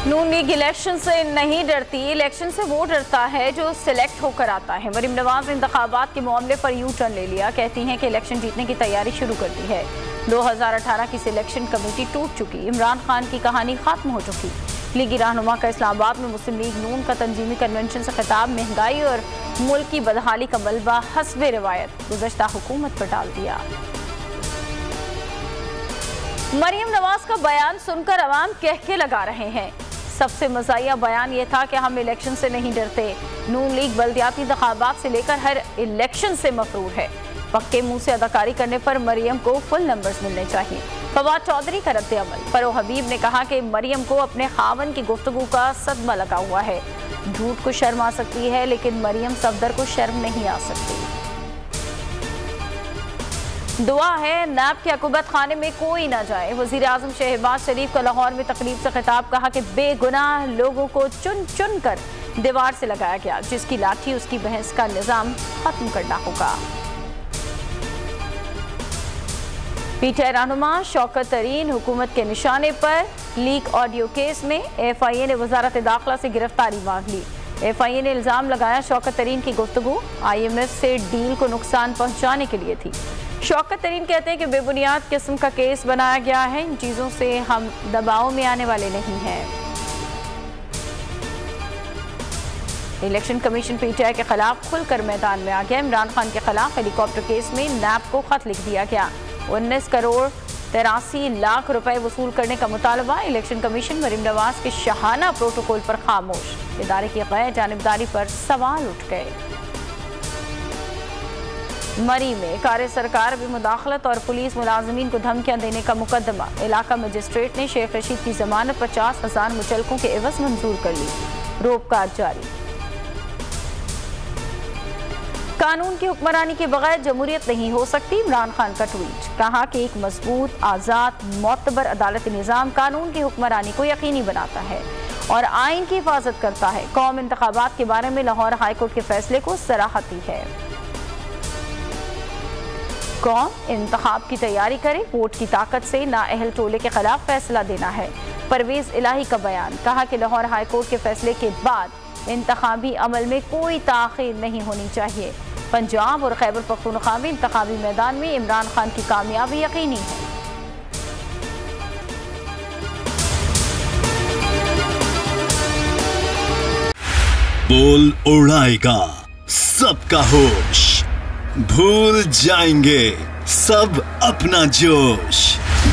नून league election से नहीं डरती, इलेक्शन से वो डरता है जो सिलेक्ट होकर आता है। मरीम नवाज ने इंतखाबात के मामले पर यू टर्न ले लिया। कहती हैं कि इलेक्शन जीतने की तैयारी शुरू कर दी है। 2018 की सिलेक्शन कमेटी टूट चुकी, इमरान खान की कहानी खत्म हो चुकी। लीगी रहनुमा का इस्लामाबाद में मुस्लिम लीग नून का तंजीमी कन्वेंशन से खिताब महंगाई और मुल्क की बदहाली का मलबा हस्बे रिवायत गुज़श्ता हुकूमत पर डाल दिया। मरीम नवाज का बयान सुनकर अवाम कहके लगा रहे हैं। सबसे मज़ाहिया बयान यह था कि हम इलेक्शन से नहीं डरते। नून लीग बल्दियाती इंतखाबात से लेकर हर इलेक्शन से मफरूर है। पक्के मुंह से अदाकारी करने पर मरियम को फुल नंबर्स मिलने चाहिए। फवाद चौधरी का रद्द अमल। फरो हबीब ने कहा कि मरियम को अपने खावन की गुफ्तगू का सदमा लगा हुआ है। झूठ को शर्म आ सकती है लेकिन मरियम सफदर को शर्म नहीं आ सकती। दुआ है नैब के अकुबत खाने में कोई ना जाए। वजीर आजम शहबाज शरीफ का लाहौर में तकरीब से खिताब। कहा कि बेगुनाह लोगों को चुन चुन कर दीवार से लगाया गया, जिसकी लाठी उसकी बहस का निजाम खत्म करना होगा। पीटीआई रहनुमा शौकत तरीन हुकूमत के निशाने पर। लीक ऑडियो केस में FIA ने वजारत दाखिला से गिरफ्तारी मांग ली। FIA ने इल्जाम लगाया शौकत तरीन की गुफ्तगू IMF से डील को नुकसान पहुंचाने के लिए थी। शौकत तरीन कहते हैं कि बेबुनियाद किस्म का केस बनाया गया है। इन चीजों से हम दबाव में आने वाले नहीं हैं। इलेक्शन कमीशन PTI के खिलाफ खुलकर मैदान में आ गया। इमरान खान के खिलाफ हेलीकॉप्टर केस में नैब को खत लिख दिया गया। 19 करोड़ 83 लाख रुपए वसूल करने का मुतालबा। इलेक्शन कमीशन मरीम नवाज के शाहाना प्रोटोकॉल पर खामोश। इदारे की गैर जानिबदारी पर सवाल उठ गए। मरी में कार्य सरकार भी मुदाखलत और पुलिस मुलाजमीन को धमकियां देने का मुकदमा। इलाका मजिस्ट्रेट ने शेख रशीद की जमानत 50,000 मुचलकों के एवज मंजूर कर ली। रोपकार जारी। कानून की हुक्मरानी के बगैर जमहूरियत नहीं हो सकती। इमरान खान का ट्वीट। कहा कि एक मजबूत, आज़ाद, मोतबर अदालती निज़ाम कानून की हुक्मरानी को यकीनी बनाता है और आइन की हिफाजत करता है। कौम इंतखाबात के बारे में लाहौर हाईकोर्ट के फैसले को सराहती है। कौम इंतखाब की तैयारी करे, वोट की ताकत से नाअहल टोले के खिलाफ फैसला देना है। परवेज इलाही का बयान। कहा कि लाहौर हाईकोर्ट के फैसले के बाद इंतखाबी अमल में कोई ताखीर नहीं होनी चाहिए। पंजाब और खैबर पख्तूनख्वा में इंतखाबी मैदान में इमरान खान की कामयाबी यकीनी है। बोल उड़ाएगा सबका होश, भूल जाएंगे सब अपना जोश।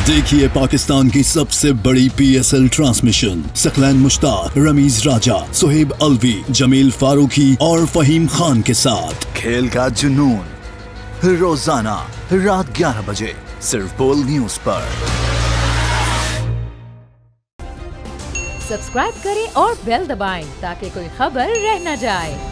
देखिए पाकिस्तान की सबसे बड़ी PSL ट्रांसमिशन सकलैन मुश्ताक, रमीज राजा, सुहेब अलवी, जमील फारूकी और फहीम खान के साथ खेल का जुनून रोजाना रात 11 बजे सिर्फ बोल न्यूज पर। सब्सक्राइब करें और बेल दबाएं ताकि कोई खबर रह न जाए।